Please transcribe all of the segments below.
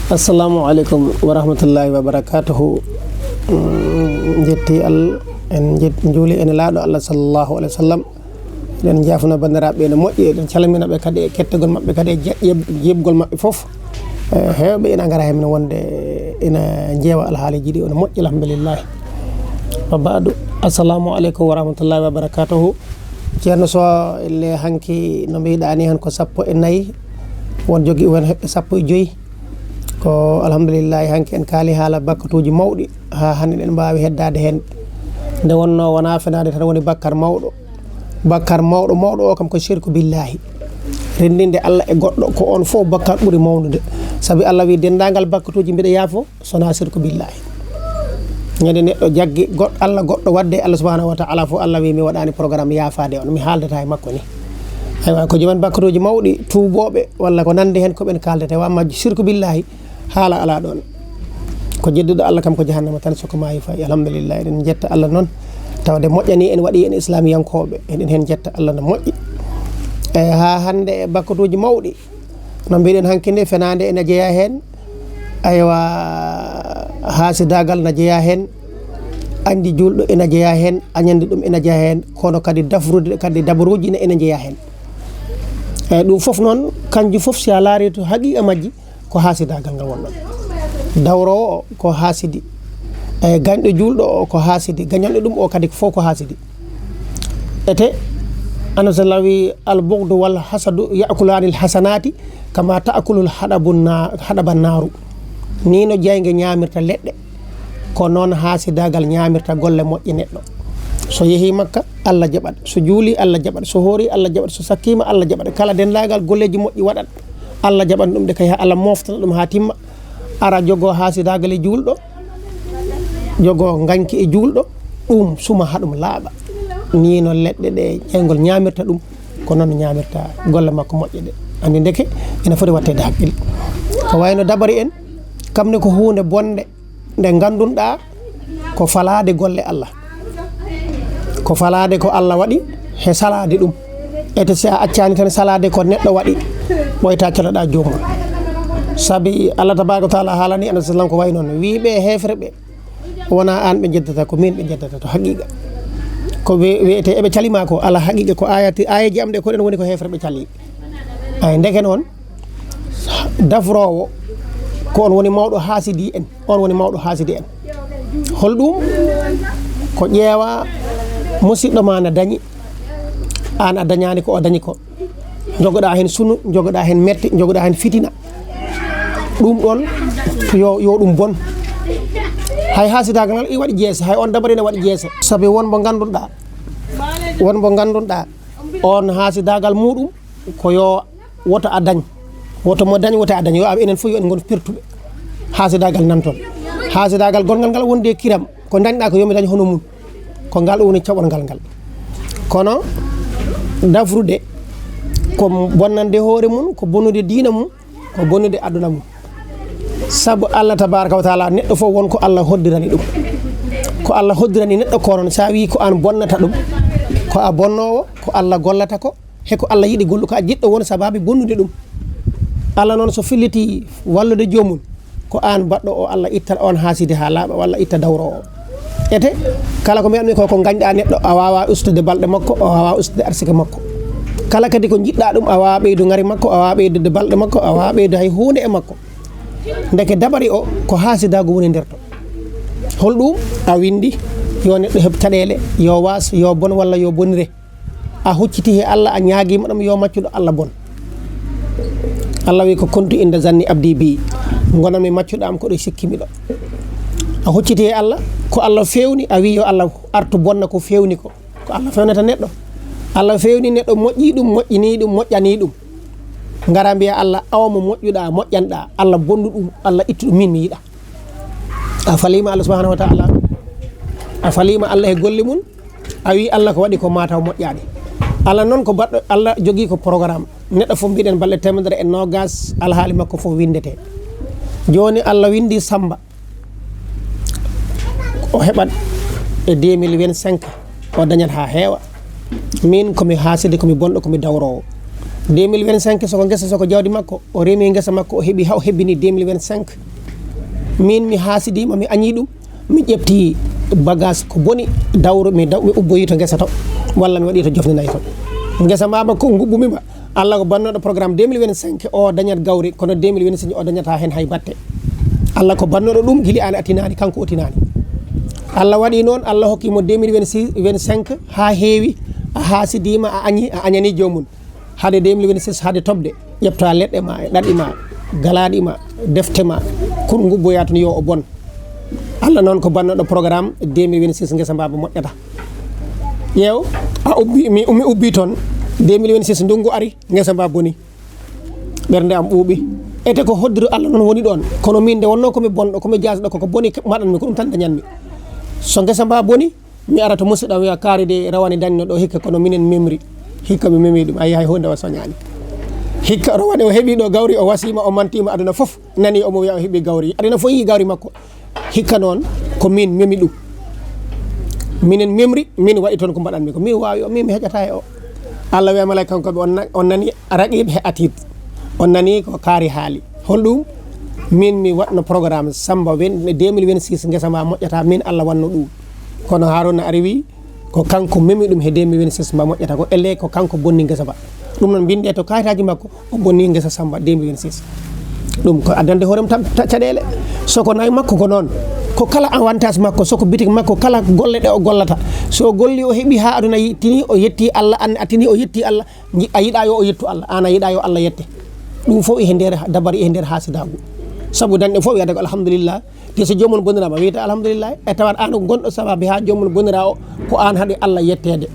Assalamu alaikum wa rahmatullahi wa barakatuhu. Jetti Allah en juli en laado Allah sallallahu alaihi wasallam. Den jafuna bandirabe no moƴƴi den calmina be kadi e kettogol mabbe kadi e jebgol mabbe fof. Hewbe ina ngara hen wonde ina jeewa alhaaliji di on moƴƴi alhamdulillah. Babadu assalamu alaikum wa rahmatullahi wa barakatuhu. Ceerno so le hanki no mbiɗani han ko sappo e nayi won jogi won hebbe sappo e joyi ko alhamdulillah hanki en kaali haala bakkatuji mawdi ha hande en mbaawi heddade hen nde wonno wana fenade tan woni bakkar mawdo o kam ko shirku billahi rendinde Allah e goddo ko on fo bakkar buri mawnude sabi Allah wi dendangal bakkatuji mbede yaafo sona shirku billahi ñande neddo jaggi Allah goddo wadde Allah subhanahu wa ta'ala fo Allah wi mi wadani programme yaafade on mi haaldata e makko ni aywa ko joman bakkatuji mawdi tuubobe walla ko nande hen ko ben kaldete wa ma shirku billahi haala ala don ko jeddudo Allah kam ko jahannama tan soko maayi fa alhamdulillah en jetta Allah non tawde moƴƴani en wadi en islamiyankobe en hen jetta Allah no moƴƴi ha hande bakkatuji mawdi no mbiɗen hankinde fenande ene jeeya hen aywa hasidagal na jeeya hen andi juldo ene jeeya hen añande dum ene jeeya hen kono kadi dafrude kadi dabruji ene jeeya hen dum fof non kanju fof si alaari to haqiqa majji ko hasidagal ngal wonnon dawro ko hasidi gande juldo ko hasidi gagnande dum o kadi fof ko hasidi ete ana salawi al bughd wal hasadu ya'kulani al hasanati kama ta'kulul hadaban naru ni no jeyge ñamirta ledde ko non hasidagal ñamirta golle moƴƴi neddo so yehi makka Allah jabat so juuli Allah jabat so hori Allah jabat so sakkima Allah jabat kala dendagal golleji moƴƴi wadat Allah jaban dum de kay Allah moftana dum ha timma ara jogo hasidagal e juldo jogo ganki e juldo dum suma hadum laaba ni no ledde de jengol ñamirta dum ko non ñamirta golle makko moƴƴe de andi ndeke ina foti wattede haqqil ko wayno dabari en kamne ko hunde bonde nde gandunda ko falade golle Allah ko falade ko Allah wadi he salade dum ete sa accani tan salade ko neddo wadi boyta kelada jomum sabi Allah tabaaraka taala halani annabi sallallahu ko way non wiibe hefrebe wona an be jeddata ko min be jeddata to haqiqa ko wiete ebe calima ko ala haqiqa ko ayaji amde ko den woni ko hefrebe cali ay ndeke non dafrowo ko on woni mawdo hasidi en holdum ko ƴeewa musiddo ma na dañi an a dañani ko o dañi ko jogoda hen sunu jogoda hen metti jogoda hen fitina dum don yo dum bon hay hasidagal ngal i wadi jeese hay on dabare ne wadi jeese sabi wonbo gandunda on hasidagal mudum ko yo woto a dañ woto mo dañ woto a dañ yo ab enen fu yo en gon pertube hasidagal nan ton hasidagal gongal ngal wonde kiram ko dañda ko yomi dañ hono mun ko ngal woni ciaborgal ngal kono dafrude ko bonnande hoore mun ko bonude diina mun ko bonude aduna mun sabu Allah tabaaraka wa taala neddo fo won ko Allah hoddirani dum ko Allah hoddirani neddo ko non sa wi ko an bonnata dum ko a bonnowo ko Allah gollata ko he ko Allah yidi gollu ko a jiddo won sababi bonnude dum Allah non so filliti wallude jomum ko an baddo o Allah itta on hasidi ha laaba walla itta dawro o ete kala ko mi amni ko ganda neddo a wawa ustude balde makko o wawa ustude arsike makko kala kadi ko jidda dum a wawa beydu ngari makko a wawa beydude balde makko a wawa beydu hay hunde e makko ndeke dabari o ko hasidago woni derto holdum a windi yo neddo heb tadele yo was yo bon walla yo bonire a hucciti he Allah a nyaagima dum yo maccudo Allah bon Allah wi ko kontu inda zanni abdi bi gonami maccudo am ko do sikkimi do a hucciti he Allah ko Allah fewni a wi yo Allah artu bonna ko fewni ko Allah fewnata neddo Allah fewni neddo moƴƴi dum moƴƴini dum moƴƴani dum ngara biya Allah awmo moƴƴuda moƴƴanda Allah bondu dum Allah ittu dum min mi yida a falima Allah subhanahu wa ta'ala a falima Allah e golle mun a wi Allah ko wadi ko mataw moƴƴade Allah non ko baddo Allah jogi ko programme neddo fo biiden balle temedere e nogas alhaali makko fo windete joni Allah windi Samba o hebat e 2025 o dañat ha heewa min komi haside komi bondo komi dawrowo 2025 soko ngesa soko jawdi makko o remi ngesa makko o hebi haw hebbini 2025 min mi hasidima mi añi ɗum mi ƴefti bagage ko boni dawro mi ubboyi to ngesa to walla mi waɗi to jofninayi to ngesa mama ko gubbumima Allah ko bannoɗo programme 2025 o dañat gawri kono 2026 o dañata hen hay batte Allah ko bannoɗo ɗum gili an atinani kanko otinani Allah waɗi noon Allah hokkimo 2025 ha heewi a hasidima a añani jomum hade 2026 hade tobde ƴefta leɗɗe ma e ɗaɗi ma galaɗi ma defte ma kon gubboya toon yo o bon Allah noon ko bannoɗo programme 2026 ngesa mbaba moƴƴata ƴeew a ubbi mi ubbi toon 2026 ndungu ari ngesa mbaba boni ɓernde am ɓuuɓi ete ko hoddiru Allah noon woni ɗon kono min nde wonno komi bonɗo komi jasɗo koko boni maɗanmi ko ɗum tan dañanmi so ngesa mbaba boni mi ara to musidɗam wiya kaari de rawani dañno ɗo hikka kono minen memri hikka mi memi ɗum ayi hay hunde wa soñani hikka rawani o heeɓi ɗo gawri o wasima o mantima aduna foof nani omo wiya o heeɓi gawri aduna fof yi gawri makko hikka noon ko min memi ɗum minen memri min waɗi toon ko mbaɗanmi ko min wawi o min mi heƴata e o Allah wiya malaika kankoɓe on nani raqib he atid on nani ko kaari haali holɗum min mi waɗno programme samba 2026 ngesa ma moƴƴata min Allah wanno ɗum kono Haruna ari wi ko kanko memi ɗum he 2026 ma moƴƴata ko elle ko kanko bonni ngesa ba ɗum noon binde to kayitaji makko o bonni ngesa samba 2026 ɗum ko addande hoorem tan caɗele soko nayi makko ko noon ko kala avantage makko soko bitik makko kala golle ɗe o gollata so golli o heeɓi ha aduna tini o yetti Allah an atini o yetti Allah a yiɗa yo o yettu Allah an a yiɗa yo Allah yette ɗum fof e nder dabari e nder hasidagu sabu dañɗe fof wiyata ko alhamdulillah te so jomum bondirama wiyata alhamdulillah e tawat an gonɗo sababu ha jomum bondira o ko an haɗi Allah yettede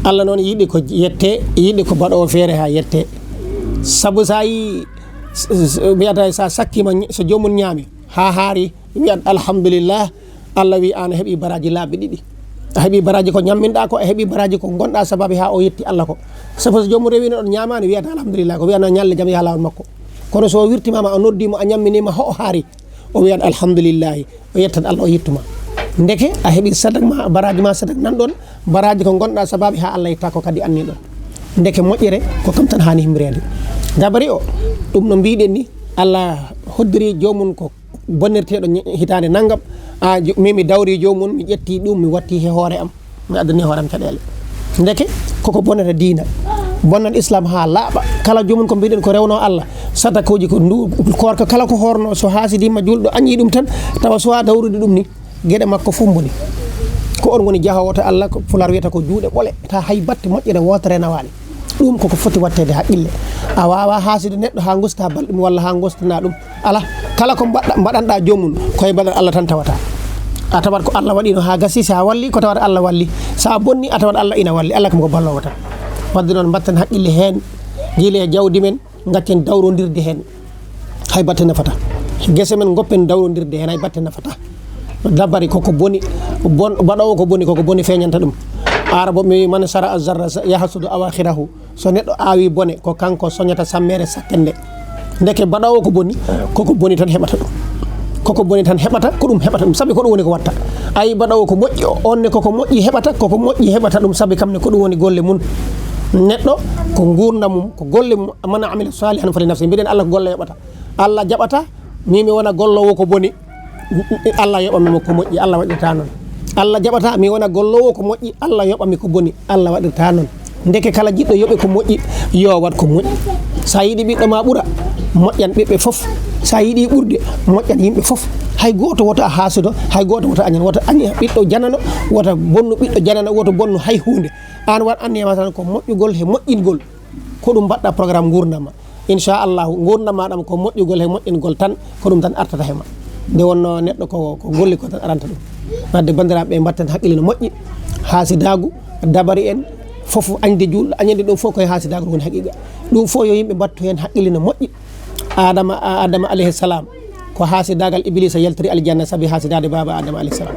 Allah noon yiɗi ko yette yiɗi ko baɗowo feere ha yette sabu sa yi wiyata sa sakkima so jomum ñaami ha haari wiyat alhamdulillah Allah wi an a heeɓi baraji laaɓi ɗiɗi a heeɓi baraji ko ñamminɗa ko a heeɓi baraji ko gonɗa sababu ha o yetti Allah ko sabu so jomum rewino ɗon ñamani wiyata alhamdulillah ko wiyano ñalle jaam yaha lawol makko kono so wirtimama o noddimo a ñamminima ho o haari o wiyat alhamdulillahi o yettat Allah o yettuma ndeke a heeɓi sadak ma baraji ma sadak nan ɗon baraji ko gonɗa sababu ha Allah yetta ko kadi anni ɗon ndeke moƴƴere ko kam tan hani himrede dabari o ɗum no mbiɗen ni Allah hoddiri jomum ko bonnirteɗo hitande naggam a mimi dawri jomum mi ƴetti ɗum mi watti he hoore am mi addani hoore am caɗele ndeke koko bonnata diina bonnan islam ha laaɓa kala jomum ko mbiɗen ko rewno Allah sadakuji ko ndu korka kala ko horno so hasidima julɗo añi ɗum tan tawa sowa dawrude ɗum ni gueɗe makko fof boni ko on woni jahowoto Allah ko fular wiyata ko juuɗe ɓole ta hay batte moƴƴere wotere nawani ɗum koko foti wattede haqqille a wawa haside neɗɗo ha gusta balɗum walla ha gustana ɗum ala kala ko mbaɗanɗa jomum koye baɗal Allah tan tawata a tawat ko Allah waɗino ha gasi sa walli ko tawat Allah walli sa bonni a tawat Allah ina walli Allah kam ko ballowo tan wadde noon batten haqqille hen guila e jawdi men gaccen dawrodirde hen hay batte nafata guese men goppen dawrodirde hen hay batte nafata dabari koko boni baɗowo ko boni feñanta ɗum arabo mi man sara azarra yahsudu awakhirahu so neɗɗo awi bone ko kanko soñata sammere sakkende ndeke baɗowo ko boni koko boni tan heɓata ɗum koko boni tan heɓata ko ɗum heɓata ɗum sabi ko ɗum woni ko watta ayi baɗowo ko moƴƴi onne koko moƴƴi heɓata koko moƴƴi heɓata ɗum sabi kamne ko ɗum woni golle mun neɗɗo ko gurdam mum ko golle mum man amila salihan fali nafsi mbiɗen Allah ko golle yoɓata Allah jaɓata mimi wona gollowo ko boni Allah yoɓami ko moƴƴi Allah waɗirta noon Allah jaɓata mi wona gollowo ko moƴƴi Allah yoɓami ko boni Allah waɗirta noon ndeke kala jiɗɗo yoɓe ko moƴƴi yo wat ko moƴƴi sa yiɗi ɓiɗɗo ma ɓuura moƴƴan ɓiɓɓe fof sa yiɗi ɓurde moƴƴan yimɓe fof hay goto woto a hasudo hay goto woto añan woto añi ɓiɗɗo janano woto bonnu ɓiɗɗo janano woto bonnu hay hunde an wat anniyama tan ko moƴƴugol he moƴƴingol ko ɗum mbaɗɗa programme gurdama inchallahu gurdam maɗam ko moƴƴugol he moƴƴingol tan ko ɗum tan artata hema nde wonno neɗɗo ko golli ko tan aranta ɗum wadde bandiraɓe mbatten haqqille no moƴƴi hasidagu dabari en fof añde julɗo añande ɗum fof koye hasidagu woni haqiqa ɗum fof yo yimɓe mbattu hen haqqille no moƴƴi adama alayhi salam ko hasidagal iblisa yaltiri aljanna saabi hasidade baba adama alayhi salam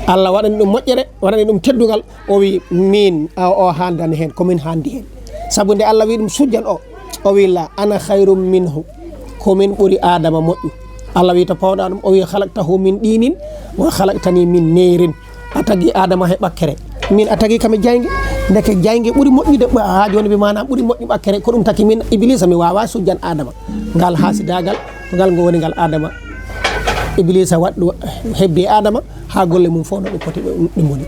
Allah waɗani ɗum moƴƴere waɗani ɗum teddugal o wi min o handani hen komin handi hen saabu nde Allah wi ɗum sujjan o wi la ana khairum minhu komin ɓuuri adama moƴƴu Allah wi to pawɗa ɗum o wi halaktahu min ɗinin wa halaktani min nerin a tagi adama he ɓakkere min a tagi kami jaygue deke jayge ɓuri moƴƴude ha joni ɓe manam ɓuri moƴƴu ɓakkere ko ɗum taki min iblisa mi wawa sujjan adama ngal hasidagal ko ngal ngo woni ngal adama iblisa waɗɗo hebdi adama ha golle mum fof no ɗum poti ɗum woni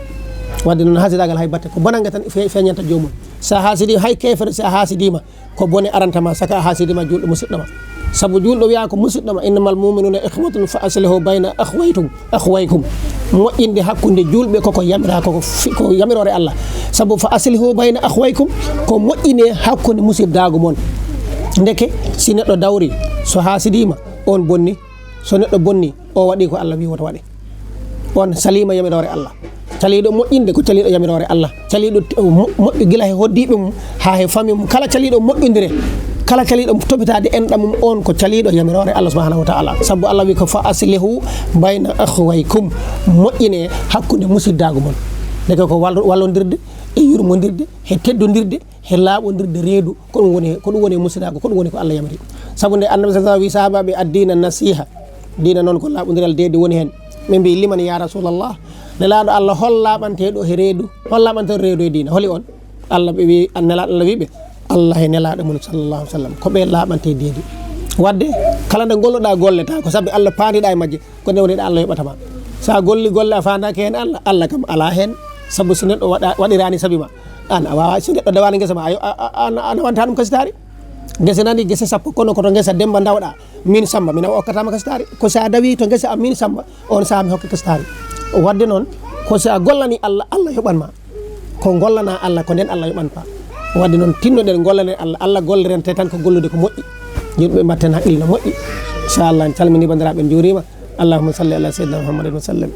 wadde noon hasidagal hay batte ko bonanga tan feñanta jomum sa hasidi hay kefere sa hasidima ko bone arantama saka hasidima julɗo musidɗoma sabu julɗo wiya ko musidɗoma innamal mu'minuna ikhwatun fa aslihu bayna akhwaykum moƴƴinde hakkude julɓe koko yamira ko yamirore Allah sabu fa aslihu bayna akhwaykum ko moƴƴine hakkude musiddago mon ndeke si neɗɗo dawri so hasidima on bonni so neɗɗo bonni o waɗi ko Allah wi woto waɗe on salima yamirore Allah caliɗo moƴƴinde ko caliɗo yamirore Allah caliɗo moƴƴu gila he hoddiɓe mum ha he fami mum kala caliɗo moƴƴodire kala caliɗo tobitade enɗam mum on ko caliɗo yamirore Allah subhanahu wa ta'ala sabu Allah wi ko fa aslihu bayna akhwaykum moƴƴine hakkude musiddago mon deke ko wallodirde e yurmodirde he teddodirde he laaɓodirde reedu ko ɗum woni musiddago ko ɗum woni ko Allah yamiri sabu nde annabi sallallahu alaihi wasallam wi sahabaɓe addina nasiha dina noon ko laaɓodiral deedi woni hen ɓe mbi liman ya rasulallah nelaɗo Allah hol laaɓanteɗo he reedu hol laaɓanteɗo reedu e dina holi on Allah ɓe wi nelaɗo Allah wiɓe Allah e nelaɗo mum sallallahu alaihi wasallam ko ɓe laaɓante deedi wadde kala nde golloɗa golleta ko saabi Allah paadiɗa e majje ko nde woniɗa Allah yoɓatama sa golli golle a fandaki hen Allah kam ala hen sabu so neɗɗo waɗirani saabima an a wawa so neɗɗo dawani guesa ma a nawanta ɗum kasitari gese nani gese sappo kono koto gesa Demba dawɗa min Samba mina hokkatama kasitari ko sa dawi to gesa am min Samba on saaha mi hokka kasitari wadde noon ko sa gollani Allah yoɓanma ko gollana Allah ko nden Allah yoɓanpa wadde noon tinnoɗen gollanen Allah gollirente tan ko gollude ko moƴƴi yimɓe mbatten haqqille no moƴƴi inchallah en calmini bandiraɓe en juurima allahumma salli ala sayyidina Muhammadin wa sallam